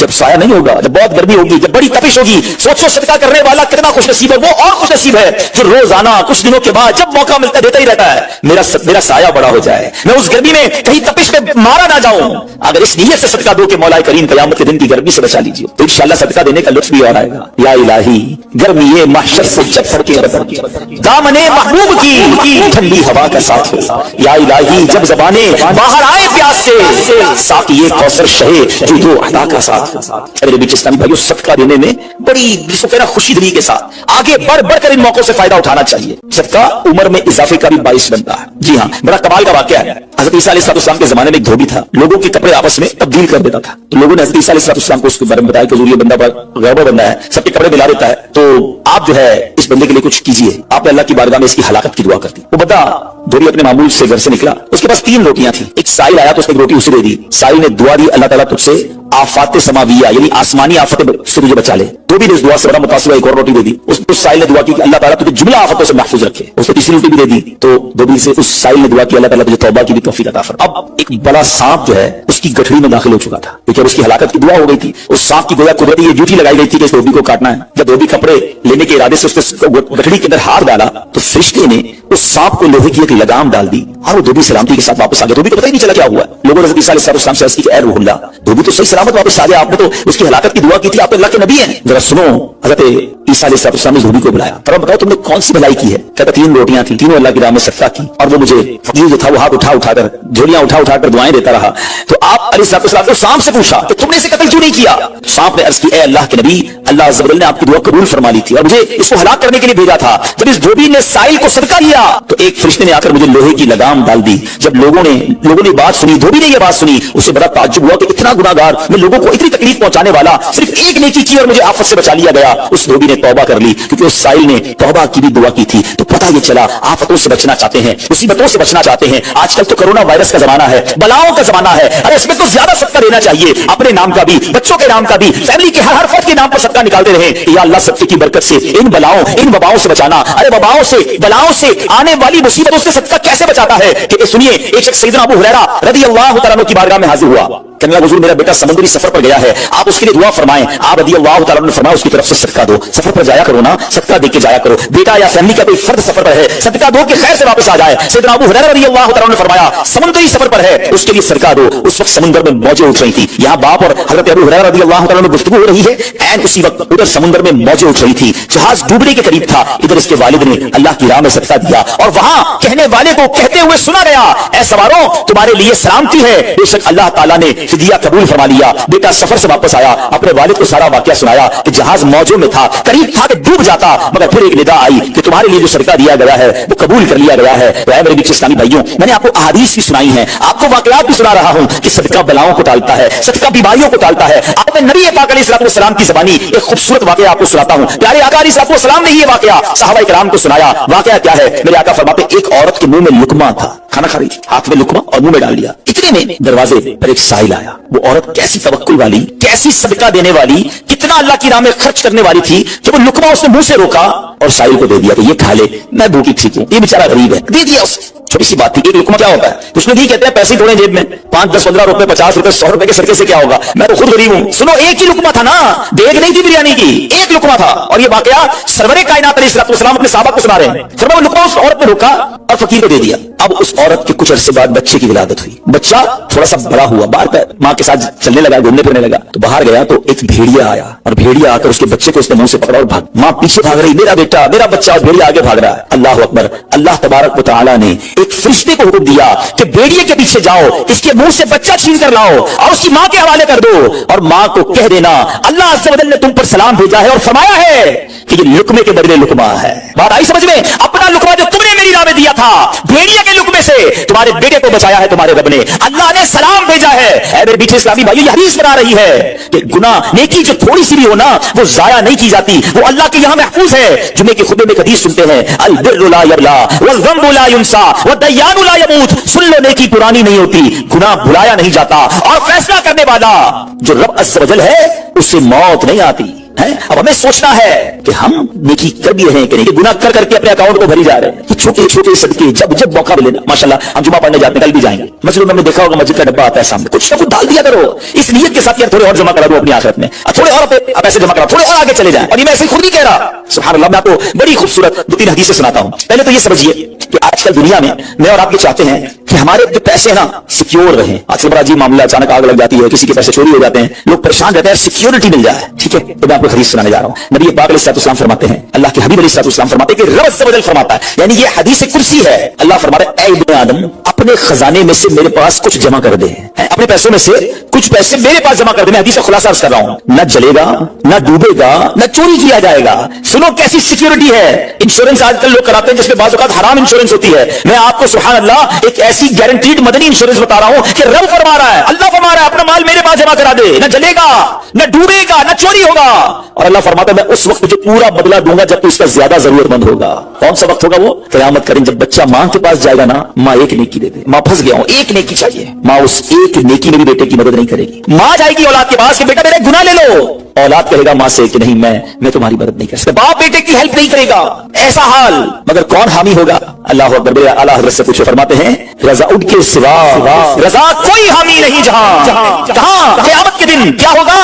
जब साया नहीं होगा, जब बहुत गर्मी होगी, जब बड़ी तपिश होगी, सोचो सदका करने वाला कितना खुश नसीब है। वो और खुश नसीब है जो रोजाना कुछ दिनों के बाद जब मौका मिलता देता ही रहता है, मेरा साया बड़ा हो जाए, मैं उस गर्मी में कहीं तपिश में मारा ना जाऊं। अगर इस नीयत से सदका दो कि मौला करीम क़यामत के दिन की गर्मी से बचा लीजिए, तो इंशाअल्लाह सदका देने का लुत्फ भी और आएगा। या इलाही, गर्मी ये महशर से जब फड़के दामने महबूब की ठंडी हवा का साथ हो। या इलाही, जब ज़बाने बाहर आए प्यास से, साथ ये कौसर शहे जो अता का साथ। मेरे बीच इस्लामी भाइयों, सदका देने में बड़ी खुशी दिली के साथ आगे बढ़ बढ़कर इन मौकों से फायदा उठाना चाहिए। सदका उम्र में इजाफे का भी बाइस बनता है। जी हाँ, बड़ा कमाल का वाकया है। हज़रत ईसा अलैहिस्सलाम के जमाने में एक धोबी था, लोगों के कपड़े आपस में तब्दील कर देता था। तो लोगों ने हज़रत ईसा अलैहिस्सलाम को उसके बारे में बताया कि हुजूर, ये बंदा गैबा बंदा है, सबके कपड़े मिला देता है, तो आप जो है इस बंदे के लिए कुछ कीजिए। आपने अल्लाह की बारगाह में इसकी हलाकत की दुआ कर दी। वो बंदा धोबी अपने मामूल से घर से निकला, उसके पास 3 रोटियां थी। एक साइल आया तो उसने एक रोटी उसे दे दी। साइल ने दुआ दी, अल्लाह ताला तुझसे आफात समाविया यानी आसमानी आफत से तुझे बचा ले। धोबी ने इस दुआ से बड़ा मुतासिर एक और रोटी दे दी। उस साइल ने दुआ की कि अल्लाह ताला तुझे जुमला आफतों से महफूज रखे। उसने तीसरी रोटी भी दे दी। तो धोबी से उस साइल ने दुआ की अल्लाह ताला तुझे तौबा की भी तौफीक अता फरमा। अब एक बड़ा सांप जो है उसकी गठरी में दाखिल हो चुका था, क्योंकि उसकी हलाकत की दुआ हो गई थी। उस सांप की गोया कुदरती ये ड्यूटी लगाई गई थी कि इस धोबी को काटना है। जब धोबी कपड़े लेने के इरादे से उसने गठरी के अंदर हाथ डाला तो फरिश्ते ने उस सांप को लोहे की एक लगाम डाल दी और वो धोबी सलामती के साथ वापस आ गया। धोबी को पता ही नहीं चला क्या हुआ। लोगों ने हज़रत ईसा अलैहिस्सलाम से अर्ज़ की कि ऐ रूहुल्लाह, धोबी तो सही सलामत वापस आ गया, आपने तो उसकी हलाकत की दुआ की थी, आप अल्लाह के नबी हैं। जरा सुनो, हज़रत ईसा अलैहिस्सलाम ने धोबी को बुलाया, तब बताओ तुमने कौन सी भलाई की है। कहता 3 रोटियां थी, तीनों अल्लाह की राह में सदका की, और वो मुझे फकीर जो था वो हाथ उठा उठाकर झोलियां उठा उठाकर दुआएं देता रहा। तो आप अलैहिस्सलाम ने सांप से पूछा कि तुमने इसे कत्ल क्यों नहीं किया। सांप ने अर्ज़ की, ऐ अल्लाह के नबी, अल्लाह अज़्ज़ा वजल ने आपकी दुआ कबूल फरमा ली थी और मुझे इसको हलाक करने के लिए भेजा था। जब इस धोबी ने साइल को सदका किया तो एक फरिश्ते ने आकर मुझे लोहे की लगाम डाल दी। जब लोगों ने बात सुनी, धोबी ने यह बात सुनी, उसे बड़ा ताज्जुब हुआ कि इतना गुनाहगार, मैं लोगों को इतनी तकलीफ पहुंचाने वाला, सिर्फ एक नेकी की और मुझे आफत से बचा लिया गया। उस धोबी ने तौबा कर ली, क्योंकि उस साइल ने तौबा की भी दुआ की थी। तो पता ये चला, आफतों से बचना चाहते हैं, मुसीबतों से बचना चाहते हैं। आजकल तो कोरोना वायरस का जमाना है, बलाओं का जमाना है। अरे इसमें तो ज्यादा सदका देना चाहिए, अपने नाम का भी, बच्चों के नाम का भी, फैमिली के हर फर्द के नाम पर सदका निकालते रहे। या अल्लाह सदके की बरकत से इन बलाओं, इन वबाओं से बचाना। अरे वबाओं से, बलाओं से, आने वाली मुसीबतों से सदका कैसे बचाता है कि सुनिए, एक शख्स सैयदना अबू हुरैरा रज़ियल्लाहु तआला अन्हु की बारगाह में हाजिर हुआ। कहने लगा, हुजूर, मेरा बेटा समुद्री सफर पर गया है, आप उसके लिए दुआ फरमाएं। आप रज़ियल्लाहु तआला अन्हु ने फरमाया, उसकी तरफ से सदका दो, सफर पर जाया करो ना, सदका दे के जाया करो। बेटा या फैमिली का कोई फर्द सफर पर है, सदका दो कि खैर से वापस आ जाए। सैयदना अबू हुरैरा रज़ियल्लाहु तआला अन्हु ने फरमाया, समुद्री सफर पर है, उसके लिए सदका दो। उस वक्त समुद्र में मौजें उठ रही थी। यहाँ बाप और हज़रत अबू हुरैरा रज़ियल्लाहु तआला अन्हु गुफ्तगू हो रही है, एंड उसी वक्त उधर समुद्र में मौजें उठ रही थी, जहाज डूबने के करीब था। इधर इसके वालिद ने अल्लाह की राह में सदका दिया और वहां कहने वाले को कहते हुए सुना गया, ऐ सवारों, तुम्हारे लिए सलामती है, बेशक अल्लाह ताला ने फिदिया कबूल फरमा लिया। बेटा सफर से वापस आया, अपने वालिद को सारा वाकया सुनाया कि जहाज मौजों में था, करीब था कि डूब जाता, मगर फिर एक निदा आई कि तुम्हारे लिए जो सदका दिया गया है वो कबूल कर लिया गया है। तो मेरे बीच इस्लामी भाइयों, मैंने आपको अहादीस भी सुनाई है, आपको वाकयात भी सुना रहा हूं कि सदका बलाओं को टालता है, सदका बीमारियों को टालता है। आपने नबी पाक अलैहिस्सलाम की ज़बानी एक खूबसूरत वाकया आपको सुनाता हूं। प्यारे आका अलैहिस्सलाम ने ये वाकया सहाबा इकराम को सुनाया। वाकया क्या है? मेरे आका फरमाते, एक औरत के मुंह में लुकमा था, खाना खा रही थी, हाथ में लुकमा और मुंह में डाल लिया। इतने में दरवाजे पर एक साइल आया। वो औरत कैसी तवक्कुल वाली, कैसी सदका देने वाली, कितना अल्लाह की राह में खर्च करने वाली थी कि वो लुकमा उसने मुंह से रोका और साइल को दे दिया कि ये खा ले, मैं भूखी ठीक हूं, ये बेचारा गरीब है, दे दिया उसे। छोटी सी बात थी। एक लुकमा क्या होता है? कुछ लोग कहते हैं पैसे थोड़े जेब में, 5, 10, 15 रुपए, 50 रुपए, 100 रुपए के सरके से क्या होगा, मैं तो खुद गरीब हूं। सुनो, एक ही लुकमा था ना, देग नहीं थी बिरयानी की, एक लुकमा था। और ये वाकया सरवरे कायनात अलैहिस्सलाम अपने सहाबा को सुना रहे हैं। फरमाया, लुकमा उस औरत ने रोका और फकीर को दे दिया। अब उस औरत के कुछ अरसे बाद बच्चे की विलादत हुई। बच्चा थोड़ा सा बड़ा हुआ, बाहर माँ के साथ चलने लगा, घूमने फिरने लगा। तो बाहर गया तो एक भेड़िया आया और भेड़िया आकर उसके बच्चे को उसने मुंह से पकड़ा और भाग। माँ पीछे भाग रही, मेरा बेटा, मेरा बच्चा, और भेड़िया आगे भाग रहा है। अल्लाह अकबर। अल्लाह तबारक व तआला ने एक फरिश्ते को हुक्म दिया कि भेड़िए के पीछे जाओ, इसके मुंह से बच्चा छीन कर लाओ और उसकी माँ के हवाले कर दो, और माँ को कह देना अल्लाह अज़्ज़ा वजल ने तुम पर सलाम भेजा है और फरमाया है कि ये लुकमे के बदले लुकमा है। बात आई समझ में? अपना लुकमा जो तुमने मेरी राह में दिया था, भेड़िया के लुकमे से तुम्हारे बेटे को बचाया है तुम्हारे रब ने, अल्लाह ने सलाम भेजा है। ऐ मेरे बीच इस्लामी भाइयों, ये हदीस बता रही है कि गुनाह, नेकी जो थोड़ी सी भी हो ना, वो जाया नहीं की जाती, वो अल्लाह के यहाँ महफूज है। जुमे के खुतबे में एक हदीस सुनते हैं, अल बिर्रु ला यबला वल ज़म्बु ला युनसा वद्दय्यानु ला यमूत। सुन लो, नेकी पुरानी नहीं होती, गुनाह भुलाया नहीं जाता, और फैसला करने वाला जो रब अज़्ज़ा वजल है, उससे मौत नहीं आती। हैं। अब हमें सोचना है कि हम नेकी कर भी रहे हैं कि नहीं, गुनाह कर करके अपने अकाउंट को भरी जा रहे हैं। ये छोटे छोटे सदके जब जब मौका मिले ना, माशाल्लाह हम जुमा पढ़ने जाते हैं, कल भी जाएंगे, मस्जिद में हमने देखा होगा मस्जिद का डब्बा आता है सामने, कुछ ना कुछ डाल दिया करो इस नियत के साथ यार थोड़े और जमा करा दो अपनी आखिरत में, थोड़े और पैसे जमा करा, थोड़े और आगे चले जाएं। और ये मैं ऐसे खुद नहीं कह रहा, सुभान अल्लाह। मैं आपको बड़ी खूबसूरत 2-3 हदीसें सुनाता हूं। पहले तो ये समझिए कि आजकल दुनिया में मैं और आप ये चाहते हैं कि हमारे जो पैसे ना सिक्योर रहे। आजकल बड़ा अजीब मामला, अचानक आग लग जाती है, किसी के पैसे चोरी हो जाते हैं, लोग परेशान रहते हैं, सिक्योरिटी मिल जाए। ठीक है, तो मैं आपको हदीस सुनाने जा रहा हूं। नबी पाक अलैहिस्सलाम फरमाते हैं, अल्लाह के हबीब अलैहिस्सलाम फरमाते हैं कि रब अज़्ज़ व जल फरमाता है, यानी ये हदीस कुर्सी है। अल्लाह फरमा रहे हैं, ऐ इब्ने आदम, अपने खजाने में से मेरे पास कुछ जमा कर दे, अपने पैसों में से कुछ पैसे मेरे पास जमा कर दे। मैं हदीस का खुलासा अर्ज कर रहा हूं, न जलेगा, न डूबेगा, न चोरी किया जाएगा। सुनो कैसी सिक्योरिटी है। इंश्योरेंस आजकल लोग कराते हैं जिसमें बाज़ औक़ात हराम इंश्योरेंस होती है। मैं आपको सुभान अल्लाह एक ऐसी गारंटीड मदनी इंश्योरेंस बता रहा हूं कि रब फरमा रहा है, अल्लाह फरमा रहा है, अपना माल मेरे पास जमा करा दे, न जलेगा, न डूबेगा, न चोरी होगा। और अल्लाह फरमाता है, मैं उस वक्त तुझे पूरा बदला दूंगा जब तू इसका ज्यादा जरूरतमंद होगा। कौन सा वक्त होगा वो? क़यामत करीम, जब बच्चा मां के पास जाएगा ना, मां एक नेकी दे दे, मां फंस गया हूं, एक नेकी चाहिए, मां उस एक नेकी में भी बेटे की मदद नहीं करेगी। मां जाएगी औलाद के पास कि बेटा मेरे गुनाह ले लो, औलाद कहेगा मां से कि नहीं मैं तुम्हारी मदद नहीं कर सकता। बाप बेटे की हेल्प नहीं करेगा, ऐसा हाल। मगर कौन हामी होगा? अल्लाह अकबर। आला हज़रत से पूछे, फरमाते हैं, रजा उनके सिवा रजा कोई हामी नहीं जहां। कहां? क़यामत के दिन क्या होगा?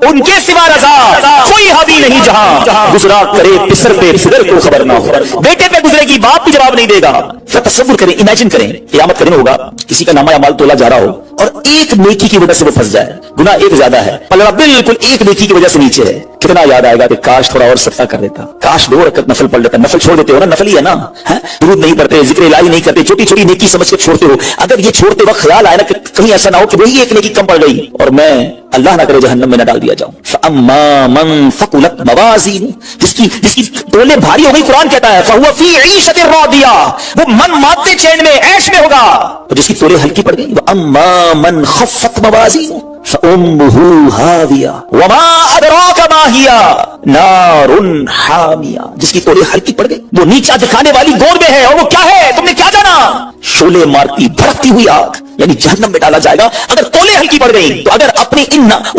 उनके सिवा रजा कोई हामी नहीं जहां। गुजरा करे पिसर पे फिगर को खबर ना हो, बेटे पे गुजरेगी, बाप भी जवाब नहीं देगा। तसव्वुर करें, इमेजिन करें, क़यामत का दिन होगा, किसी का नामा या माल तोला जा रहा हो और एक नेकी की वजह से वो फंस जाए, गुनाह एक ज्यादा है, अल्लाह बिल्कुल एक नेकी की वजह से नीचे है। कितना याद आएगा कि काश थोड़ा और सदका कर देता, काश 2 रकअत नफल पढ़ लेता। नफल छोड़ देते हो ना, नफल ही है ना, दुरूद नहीं पढ़ते, जिक्र इलाही नहीं करते, छोटी छोटी नेकी समझ के छोड़ते हो। अगर ये छोड़ते वक्त ख्याल आया ना कि कहीं ऐसा ना हो कि वही एक नेकी कम पड़ गई और मैं अल्लाह ना करे जहन्नम में न डाल दिया जाऊं। फअम्मा मन फ़क़ुलत मवाज़ीनु, जिसकी तोले भारी हो गई, कुरान कहता है फ़हुव फ़ी ईशतिर रादिया, वो मन मानते चैन में ऐश में होगा। तो जिसकी तोले हल्की पड़ गई, वअम्मा मन ख़फ़्फ़त मवाज़ीनु फ़उम्मुहु हाविया वमा अदराका मा हिया नारुन हामिया, जिसकी तोले हल्की पड़ गई, वो नीचा दिखाने वाली गोद में है। और वो क्या है? तुमने क्या जाना? शोले मारती भड़कती हुई आग, यानी जहन्नम में डाला जाएगा अगर तोले हल्की पड़ गई। तो अगर अपनी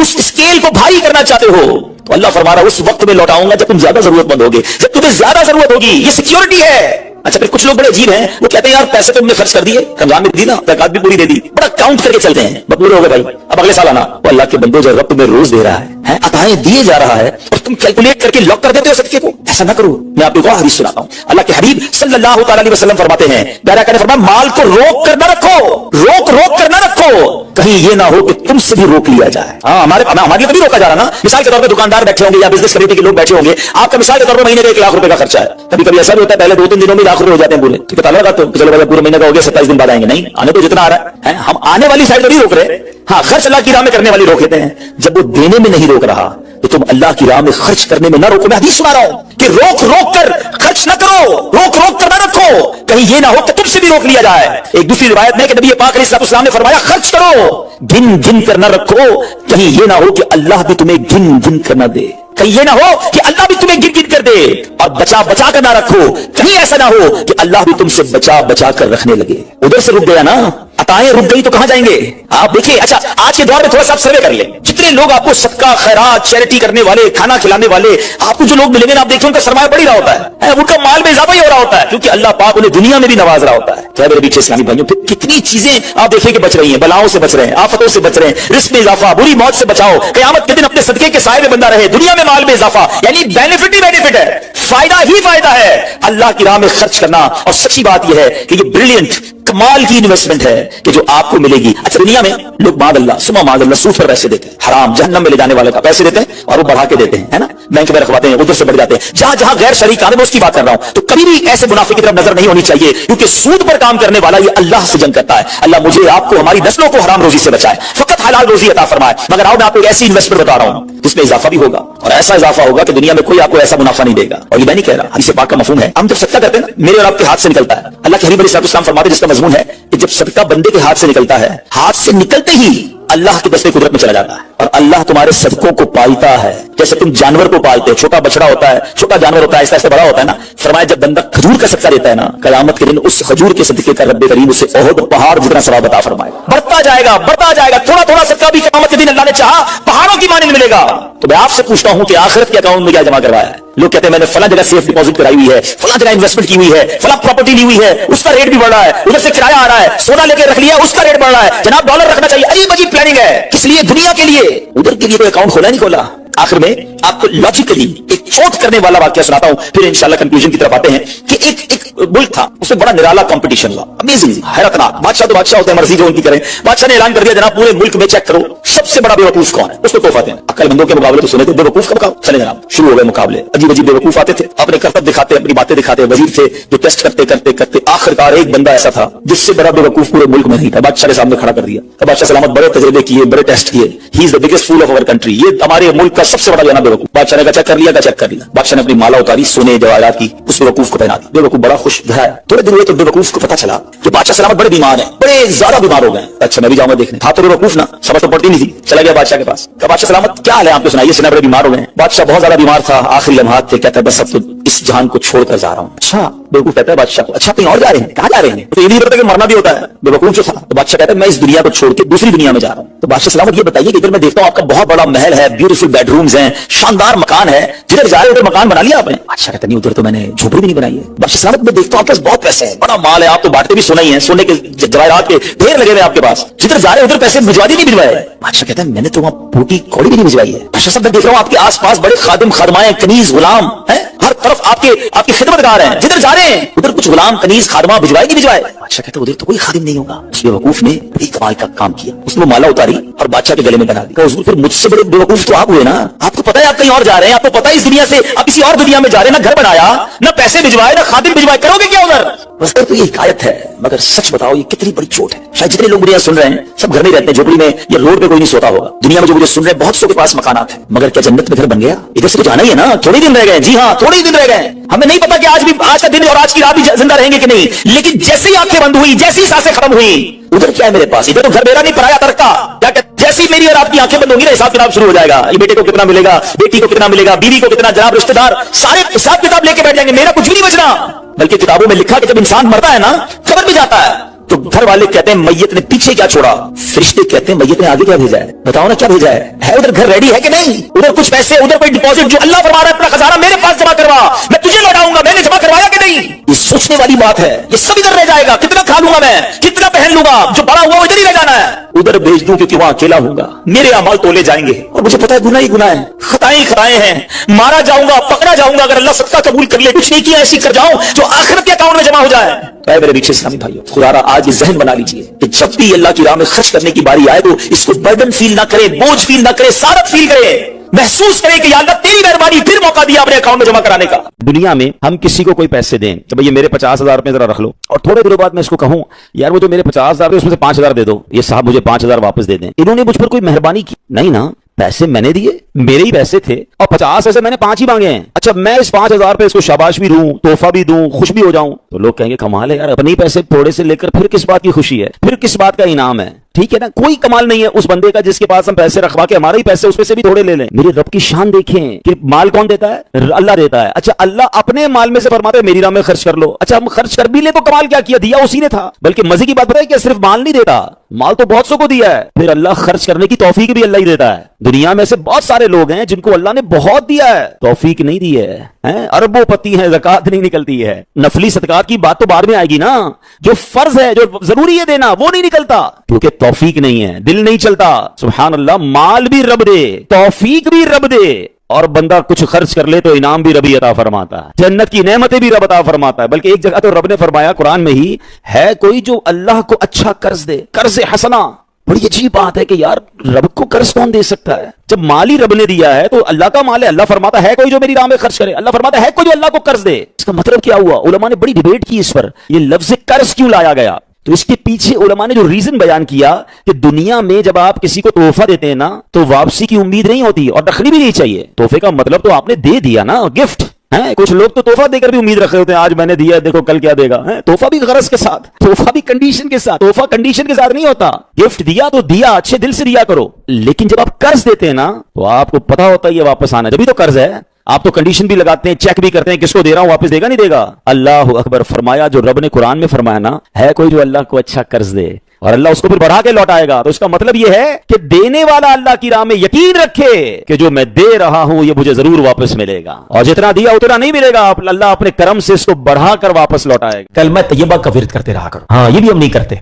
उस स्केल को भारी करना चाहते हो तो अल्लाह फरमा रहा है, उस वक्त में लौटाऊंगा जब तुम ज्यादा जरूरतमंद होगे, जब तुम्हें ज्यादा जरूरत होगी। ये सिक्योरिटी है। अच्छा, फिर कुछ लोग बड़े अजीब हैं, वो कहते हैं यार पैसे तो तुमने खर्च कर दिए, रमजान में दी ना, ज़कात भी पूरी दे दी, बड़ा काउंट करके चलते हैं, बबूल हो गए भाई, अब अगले साल आना। वो अल्लाह के बंदो, जब रब तुम्हें रोज दे रहा है, अताएं दिए जा रहा है और तुम कैलकुलेट करके लॉक कर देते हो सदके को। ऐसा ना करो। मैं आपको एक और हदीस सुनाता हूं। अल्लाह के हबीब सल्लल्लाहु अलैहि वसल्लम फरमाते हैं, प्यारा कहने फरमाया, माल को रोक कर ना रखो, रोक कर ना रखो, कहीं ये ना हो कि तुमसे भी रोक लिया जाए। हमारे लिए तो नहीं रोका जा रहा ना। मिसाल के तौर पर दुकानदार बैठे होंगे या बिजनेस कमेटी के लोग बैठे होंगे, आपका मिसाल के तौर पर महीने का 1 लाख रुपए का खर्चा है। कभी कभी ऐसा भी होता है, पहले 2-3 दिनों में लाख रुपए हो जाते हैं पूरे, तो पता लगा तो चलो भाई पूरे महीने का हो गया, 27 दिन बाद आएंगे। नहीं, आने तो जितना आ रहा है, हम आने वाली साइड तो नहीं रोक रहे, हाँ खर्च अल्लाह की राह में करने वाली रोक लेते हैं। जब वो देने में नहीं रोक रहा तो तुम अल्लाह की राह में खर्च करने में ना रोको। मैं हदीस सुना रहा हूं कि रोक कर खर्च ना करो, रोक कर ना रखो, कहीं ये ना हो कि तुमसे भी रोक लिया जाए। एक दूसरी रिवायत में कि नबी पाक अलैहिस्सलाम ने फरमाया, खर्च करो, गिन कर ना रखो, कहीं ये ना हो कि अल्लाह भी तुम्हें गिन कर ना दे, कहीं ये ना हो कि अल्लाह भी तुम्हें गिन कर दे। और बचा कर ना रखो, कहीं ऐसा ना हो कि अल्लाह भी तुमसे बचा कर रखने लगे। उधर से रुक गया ना, अताएं रुक गई तो कहां जाएंगे आप? देखिए, अच्छा आज के दौर में थोड़ा सा सर्वे कर ले, जितने लोग आपको सदका खैरात चैरिटी करने वाले, खाना खिलाने वाले, आपको जो लोग मिलेंगे ना, आप देखिए उनका सरमाया बढ़ रहा होता है, उनका माल में इजाफा ही हो रहा होता है, क्योंकि अल्लाह पाक उन्हें दुनिया में भी नवाज रहा होता है। क्या मेरे पीछे इस्लामी भाइयों, कितनी चीजें आप देखिए कि बच रही हैं, बलाओं से बच रहे हैं, आफतों से बच रहे हैं, रिस्क में इजाफा, बुरी मौत से बचाओ, क़यामत के दिन अपने सदके के साए में बंदा रहे, दुनिया में माल में इजाफा, यानी बेनिफिट ही बेनिफिट है, फायदा ही फायदा है अल्लाह की राह में खर्च करना। और सच्ची बात यह है कि ये ब्रिलियंट कमाल की इन्वेस्टमेंट है कि जो आपको मिलेगी। अच्छा, दुनिया में लोग मादअल्लाह सुमा मादअल्लाह सूद पर पैसे देते हैं, हराम जहन्नम में ले जाने वाले का पैसे देते हैं और वो बढ़ा के देते हैं, है ना, बैंक में रखवाते हैं, उधर से बढ़ जाते हैं। जहां जहां गैर शरीक काम है, मैं उसकी बात कर रहा हूं। तो कभी भी ऐसे मुनाफे की तरफ नजर नहीं होनी चाहिए, क्योंकि सूद पर काम करने वाला ये अल्लाह से जंग करता है। अल्लाह मुझे आपको हमारी नस्लों को हराम रोजी से बचाए, फकत हलाल रोजी अता फरमाए। मगर आओ मैं आपको ऐसी इन्वेस्टमेंट बता रहा हूं जिसमें इजाफा भी होगा और ऐसा इजाफा होगा कि दुनिया में कोई आपको ऐसा मुनाफा नहीं देगा। और ये मैं नहीं कह रहा, हदीस पाक का मफहूम है। हम जब सदका करते हैं ना, मेरे और आपके हाथ से निकलता है, अल्लाह के हबीब अलैहिस्सलाम फरमाते हैं, जिसका मजमून है कि जब सदका बंदे के हाथ से निकलता है, हाथ से निकलते ही अल्लाह के दस्ते कुदरत में चला जाता है और अल्लाह तुम्हारे सदकों को पालता है। जैसे तुम जानवर को पालते हो, छोटा बछड़ा होता है, छोटा जानवर होता है, ऐसा ऐसा बड़ा होता है ना। फरमाया जब बंदा खजूर का सदका देता है ना, कयामत के दिन उस खजूर के सदके का रब्बे करीम उसे ओहद पहाड़ जितना सवाब अता फरमाएगा। बढ़ता जाएगा। थोड़ा थोड़ा सदका भी कयामत के दिन अल्लाह ने चाहा पहाड़ों की मानिंद मिलेगा। तो मैं आपसे पूछता हूं कि आखिरत के अकाउंट में क्या जमा करवाया है? लोग कहते हैं मैंने फला जगह सेफ डिपॉजिट कराई हुई है, फला जगह इन्वेस्टमेंट की हुई है, फला प्रॉपर्टी ली हुई है, उसका रेट भी बढ़ रहा है, उधर से किराया आ रहा है, सोना लेके रख लिया उसका रेट बढ़ रहा है, जनाब डॉलर रखना चाहिए। अजीब अजीब प्लानिंग है, किस लिए? दुनिया के लिए। उधर के लिए कोई अकाउंट खोला नहीं खोला। आखिर में आपको लॉजिकली एक चोट करने वाला वाक्य सुनाता हूं, फिर इंशाल्लाह कंक्लूजन की तरफ आते हैं कि एक मुल्क था, उसमें बड़ा निराला कंपटीशन हुआ, अमेजिंग, हैरतनाक। बादशाह तो बादशाह होते हैं, मर्जी जो उनकी करें। बादशाह ने ऐलान कर दिया जनाब पूरे मुल्क में चेक करो सबसे बड़ा बेवकूफ कौन है, उसको तोहफा देना। अक्लमंदों के मुकाबले तो सुने थे, बेवकूफ का मुकाबला। चले जनाब शुरू हो गए मुकाबले। अजीब अजीब बेवकूफ आते थे, अपने करतब दिखाते, अपनी बातें दिखाते। वजीर थे जो टेस्ट करते करते करते आखिरकार एक बंदा ऐसा था जिससे बड़ा बेवकूफ पूरे मुल्क में नहीं था, बादशाह के सामने खड़ा कर दिया। बादशाह सलामत बड़े तजर्बे किए, बड़े टेस्ट किए। He is the biggest fool of our country, ये हमारे मुल्क का सबसे बड़ा जाना बेवकूफ। बादशाह ने चेक कर लिया, चेक कर लिया। बादशाह ने अपनी माला उतारी सोने जवाहरात की, उस बेवकूफ को पहना दी। बेवकूफ बड़ा खुश है। थोड़े दिन हुए तो बेवकूफ को पता चला कि बादशाह सलामत बड़े बीमार हैं, बड़े ज्यादा बीमार हो गए। अच्छा मैं भी जाऊंगा देखने। था तो बेवकूफ ना, समझ तो पड़ती नहीं थी। चला गया बादशाह के पास, कहा बादशाह सलामत क्या हाल है आपको सुनाइए, सुना बड़े बीमार हो गए। बादशाह बहुत ज्यादा बीमार था, आखिरी लम्हात थे, कहता है बस अब तो इस जहान को छोड़कर जा रहा हूं। अच्छा बेवकूफ कहता है बादशाह को, अच्छा कहीं और जा रहे हैं? कहां जा रहे हैं? तो ये नहीं पता कि मरना भी होता है। बेवकूफ जो था तो बादशाह कहता है मैं इस दुनिया को छोड़ के दूसरी दुनिया में जा रहा हूं। तो बादशाह सलामत ये बताइए कि इधर मैं देखता हूं आपका बहुत बड़ा महल है, ब्यूटीफुल बेडरूम्स हैं, शानदार मकान है, जिधर जा रहे उधर मकान बना लिया आपने? बादशाह कहता नहीं उधर तो मैंने झोपड़ी भी नहीं बनाई है। बादशाह सलामत मैं देखता हूं आपके पास बहुत पैसे हैं, बड़ा माल है, आप तो बांटते भी सोना ही है, सोने के जवाहरात के ढेर लगे हुए आपके पास, जिधर जा रहे उधर पैसे भिजवा दी नहीं भिजवाए? बादशाह कहता है मैंने तो वहां बूटी कौड़ी भी नहीं भिजवाई है। बादशाह साहब मैं देख रहा हूं आपके आसपास बड़े खादिम खादमाएं कनीज गुलाम हैं, हर तरफ आपकी खिदमतगार हैं, जिधर जा रहे हैं उधर कुछ गुलाम कनीज खादमा भिजवाए नहीं भिजवाए? बादशाह कहता है उधर तो कोई खादिम नहीं होगा। उस बेवकूफ ने बड़ी कमाल का काम किया, उसने माला उतारी और बादशाह के गले में बना दी। हुजूर फिर मुझसे बड़े बेवकूफ तो आप हुए ना, आपको पता है आप कहीं और जा रहे हैं, आपको पता है इस दुनिया से आप किसी और दुनिया में जा रहे हैं, ना घर बनाया, ना पैसे भिजवाए, ना खादिम भिजवाए, करोगे क्या उधर? बस तो ये हिकायत है, मगर सच बताओ ये कितनी बड़ी चोट है। शायद जितने लोग मुझे यहाँ सुन रहे हैं सब घर में रहते हैं, झोपड़ी में या रोड पे कोई नहीं सोता होगा। दुनिया में जो मुझे सुन रहे हैं बहुत सौ के पास मकानात है, मगर क्या जन्नत में घर बन गया? इधर से तो जाना ही है ना, थोड़े दिन रह गए। जी हाँ थोड़े ही दिन रह गए, हमें नहीं पता कि आज का दिन और आज की रात भी जिंदा रहेंगे कि नहीं, लेकिन जैसे ही आंखें बंद हुई, जैसी सांसें खत्म हुई, उधर क्या है मेरे पास? इधर तो घर मेरा नहीं पराया तरक्का। क्या जैसी मेरी और आपकी आंखें बंद होंगी ना, हिसाब किताब शुरू हो जाएगा। ये बेटे को कितना मिलेगा, बेटी को कितना मिलेगा, बीवी को कितना, जनाब रिश्तेदार सारे हिसाब किताब लेके बैठ जाएंगे, मेरा कुछ भी नहीं बचना। बल्कि किताबों में लिखा कि जब इंसान मरता है ना, कब्र में जाता है तो घर वाले कहते हैं मैयत ने पीछे क्या छोड़ा, फरिश्ते कहते हैं मैयत ने आगे क्या भेजा है? बताओ ना क्या भेजा है उधर घर रेडी है कि नहीं? उधर कुछ पैसे, उधर कोई डिपॉजिट जो अल्लाह फरमा रहा है अपना खजाना मेरे पास जमा करवा, मैं तुझे लौटाऊंगा, मैंने जमा करवाया कि नहीं? ये सोचने वाली बात है। ये सब इधर रह जाएगा, कितना खा लूंगा मैं, कितना पहन लूंगा, जो बड़ा हुआ वो इधर ही रह जाना है। उधर भेज दूं क्योंकि वहां अकेला हूंगा, मेरे अमाल तोले जाएंगे और मुझे पता है गुनाह ही गुनाह है, खताएं खताएं हैं, मारा जाऊंगा, पकड़ा जाऊंगा। अगर अल्लाह सबका कबूल कर ले, कुछ नहीं किया ऐसी कर जाऊं जो आखिरत के अकाउंट में जमा हो जाए। मेरे पीछे इस्लामी भाइयों, खुदारा आज ये जहन बना लीजिए कि जब भी अल्लाह की राह में खर्च करने की बारी आए तो इसको बर्डन फील ना करे, बोझ फील ना करे, सारत फील करे, महसूस करे कि या अल्लाह तेरी मेहरबानी, फिर मौका दिया अपने अकाउंट में जमा कराने का। दुनिया में हम किसी को कोई पैसे दें तो भैया मेरे 50,000 रुपए जरा रख लो, और थोड़े दिनों बाद मैं इसको कहूं यार वो जो मेरे 50,000 उसमें से 5,000 दे दो, ये साहब मुझे 5,000 वापस दे दें। इन्होंने मुझ पर कोई मेहरबानी की नहीं ना, पैसे मैंने दिए, मेरे ही पैसे थे, और 50 ऐसे मैंने 5 ही मांगे हैं। अच्छा मैं इस 5,000 पे इसको शाबाश भी दूं, तोहफा भी दूं, खुश भी हो जाऊं, तो लोग कहेंगे कमाल है यार, अपने ही पैसे थोड़े से लेकर फिर किस बात की खुशी है, फिर किस बात का इनाम है? ठीक है ना, कोई कमाल नहीं है उस बंदे का जिसके पास हम पैसे रखवा के हमारे ही पैसे उसमें से भी थोड़े ले लें। मेरे रब की शान देखें कि माल कौन देता है? अल्लाह देता है। अच्छा अल्लाह अपने माल में से फरमाता है मेरी राह में खर्च कर लो। अच्छा हम खर्च कर भी ले तो कमाल क्या किया, दिया उसी ने था। बल्कि मजे की बात पता है कि सिर्फ माल नहीं देता, माल तो बहुत सौ को दिया है, फिर अल्लाह खर्च करने की तौफीक भी अल्लाह ही देता है। दुनिया में से बहुत सारे लोग हैं जिनको अल्लाह ने बहुत दिया है, तौफीक नहीं दी है, अरबोपति है, ज़कात नहीं निकलती है। नफली सदकात की बात तो बाद में आएगी ना, जो फर्ज है जो जरूरी है देना वो नहीं निकलता क्योंकि तौफीक नहीं है, दिल नहीं चलता। सुभान अल्लाह, माल भी रब दे, तौफीक भी रब दे, और बंदा कुछ खर्च कर ले तो इनाम भी रब ही अता फरमाता है, जन्नत की नेमतें भी रब अता फरमाता है। बल्कि एक जगह तो रब ने फरमाया कुरान में ही, है कोई जो अल्लाह को अच्छा कर्ज दे, कर्ज हसना। बड़ी अजीब बात है कि यार रब को कर्ज कौन दे सकता है? जब माल ही रब ने दिया है तो अल्लाह का माल है, अल्लाह फरमाता है कोई जो मेरी राह में खर्च करे, अल्लाह फरमाता है कोई जो अल्लाह को कर्ज दे। इसका मतलब क्या हुआ? उलमा ने बड़ी डिबेट की इस पर, ये लफ्ज कर्ज क्यों लाया गया। तो इसके पीछे उलमा ने जो रीजन बयान किया कि दुनिया में जब आप किसी को तोहफा देते हैं ना तो वापसी की उम्मीद नहीं होती और रखनी भी नहीं चाहिए। तोहफे का मतलब तो आपने दे दिया ना, गिफ्ट है। कुछ लोग तो तोहफा देकर भी उम्मीद रख रहे होते हैं, आज मैंने दिया देखो कल क्या देगा। तोहफा भी गरज के साथ, तोहफा भी कंडीशन के साथ, तोहफा कंडीशन के साथ नहीं होता। गिफ्ट दिया तो दिया, अच्छे दिल से दिया करो। लेकिन जब आप कर्ज देते हैं ना तो आपको पता होता है ये वापस आना, जब भी तो कर्ज है। आप तो कंडीशन भी लगाते हैं, चेक भी करते हैं, किसको दे रहा हूं, वापस देगा नहीं देगा। अल्लाह अकबर, फरमाया जो रब ने कुरान में फरमाया ना, है कोई जो अल्लाह को अच्छा कर्ज दे اور اللہ اس کو پھر بڑھا کے لوٹائے گا. تو اس کا مطلب یہ ہے کہ دینے والا اللہ کی راہ میں یقین رکھے کہ جو میں دے رہا ہوں یہ مجھے ضرور واپس ملے گا, اور جتنا دیا اتنا نہیں ملے گا, اللہ اپنے کرم سے اس کو بڑھا کر واپس لوٹائے گا. کلمہ طیبہ کا ورد کرتے رہا کرو. ہاں یہ بھی ہم نہیں کرتے.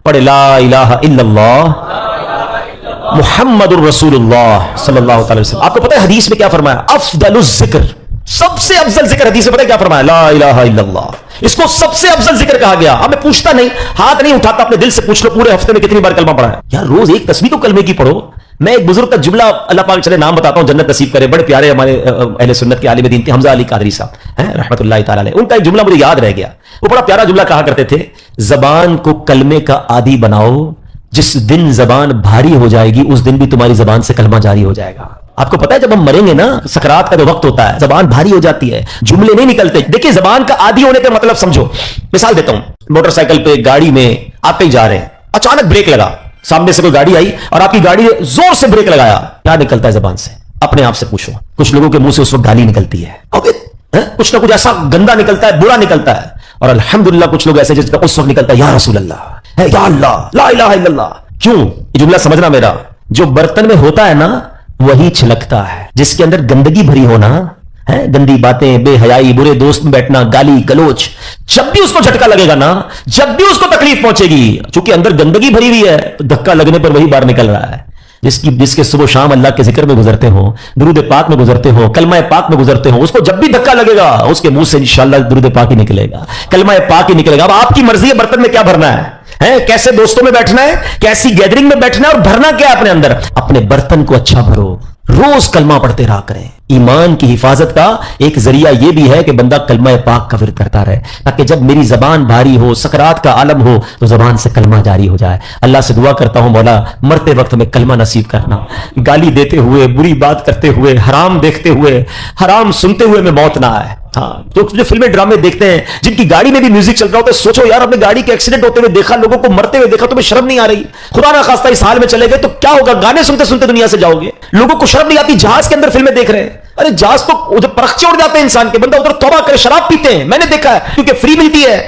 پڑھے لا الہ الا اللہ محمد الرسول اللہ صلی اللہ تعالی وسلم. آپ کو پتہ ہے حدیث میں کیا فرمایا؟ افضل الذکر, سب سے افضل ذکر حدیث میں پتہ ہے کیا فرمایا؟ لا الہ الا اللہ. اس کو سب سے افضل ذکر کہا گیا. اب میں پوچھتا نہیں, ہاتھ نہیں اٹھاتا, اپنے دل سے پوچھ لو پورے ہفتے میں کتنی بار کلمہ پڑھا ہے. یار روز ایک تسبیح تو کلمے کی پڑھو. میں ایک بزرگ کا جملہ اللہ پاک چلے نام بتاتا ہوں, جنت نصیب کرے, بڑے پیارے ہمارے اہل سنت کے عالم دین تھے, حمزہ علی قادری صاحب رحمۃ اللہ تعالی علیہ. ان کا ایک جملہ مجھے یاد رہ گیا. وہ بڑا پیارا جملہ کہا کرتے تھے, زبان کو کلمے کا عادی بناؤ, جس دن زبان بھاری ہو جائے گی اس دن بھی تمہاری زبان سے کلمہ جاری ہو جائے گا. آپ کو پتا ہے جب ہم مریں گے نا, سکرات کا جو وقت ہوتا ہے, زبان بھاری ہو جاتی ہے, جملے نہیں نکلتے. دیکھیں زبان کا عادی ہونے کا مطلب سمجھو. مثال دیتا ہوں, موٹر سائیکل پہ, گاڑی میں آپ کہیں جا رہے ہیں, اچانک بریک لگا, سامنے سے کوئی گاڑی آئی اور آپ کی گاڑی نے زور سے بریک لگایا, کیا نکلتا ہے زبان سے؟ اپنے آپ سے پوچھو. کچھ لوگوں کے منہ سے اس وقت گالی نکلتی ہے, کچھ نہ کچھ ایسا گندا نکلتا ہے, برا نکلتا ہے, اور الحمدللہ کچھ لوگ ایسے جس کا اس وقت نکلتا ہے یا رسول اللہ, یا اللہ, لا الہ الا اللہ. کیوں؟ یہ جملہ سمجھنا میرا, جو برتن میں ہوتا ہے نا وہی چھلکتا ہے. جس کے اندر گندگی بھری ہونا ہے, گندی باتیں, بے حیائی, برے دوست میں بیٹھنا, گالی گلوچ, جب بھی اس کو جھٹکا لگے گا نا, جب بھی اس کو تکلیف پہنچے گی, چونکہ اندر گندگی بھری ہوئی ہے, تو دھکا لگنے پر وہی باہر نکل رہا ہے. جس کے صبح شام اللہ کے ذکر میں گزرتے ہوں, درود پاک میں گزرتے ہوں, کلمہ پاک میں گزرتے ہوں, اس کو جب بھی دھکا لگے گا اس کے منہ سے انشاءاللہ درود پاک ہی نکلے گا, کلمہ پاک ہی نکلے گا. اب آپ کی مرضی ہے برتن میں کیا بھرنا ہے, کیسے دوستوں میں بیٹھنا ہے, کیسی گیدرنگ میں بیٹھنا ہے, اور بھرنا کیا ہے اپنے اندر. اپنے برتن کو اچھا بھرو, روز کلمہ پڑھتے رہا کریں. ایمان کی حفاظت کا ایک ذریعہ یہ بھی ہے کہ بندہ کلمہ پاک کا ورد کرتا رہے, تاکہ جب میری زبان بھاری ہو, سکرات کا عالم ہو, تو زبان سے کلمہ جاری ہو جائے. اللہ سے دعا کرتا ہوں مولا مرتے وقت میں کلمہ نصیب کرنا. گالی دیتے ہوئے, بری بات کرتے ہوئے, حرام دیکھتے ہوئے, حرام سنتے ہوئے میں موت نہ آئے. ہاں, تو جو فلمیں ڈرامے دیکھتے ہیں جن کی گاڑی میں بھی میوزک چل رہا ہوتا ہے, سوچو یار اپنے گاڑی کے ایکسیڈنٹ ہوتے ہوئے دیکھا, لوگوں کو مرتے ہوئے دیکھا, تمہیں شرم نہیں آ رہی؟ خدا نہ خواستہ اس حال میں چلے گئے تو کیا ہوگا؟ گانے سنتے سنتے دنیا سے جاؤ گے. لوگوں کو شرم نہیں آتی, جہاز کے اندر فلمیں دیکھ رہے ہیں. ارے جہاز تو ادھر پرخچے اڑ جاتے ہیں انسان کے, بندہ ادھر توبہ کرے, شراب پیتے ہیں, میں نے دیکھا ہے, کیونکہ فری ملتی ہے.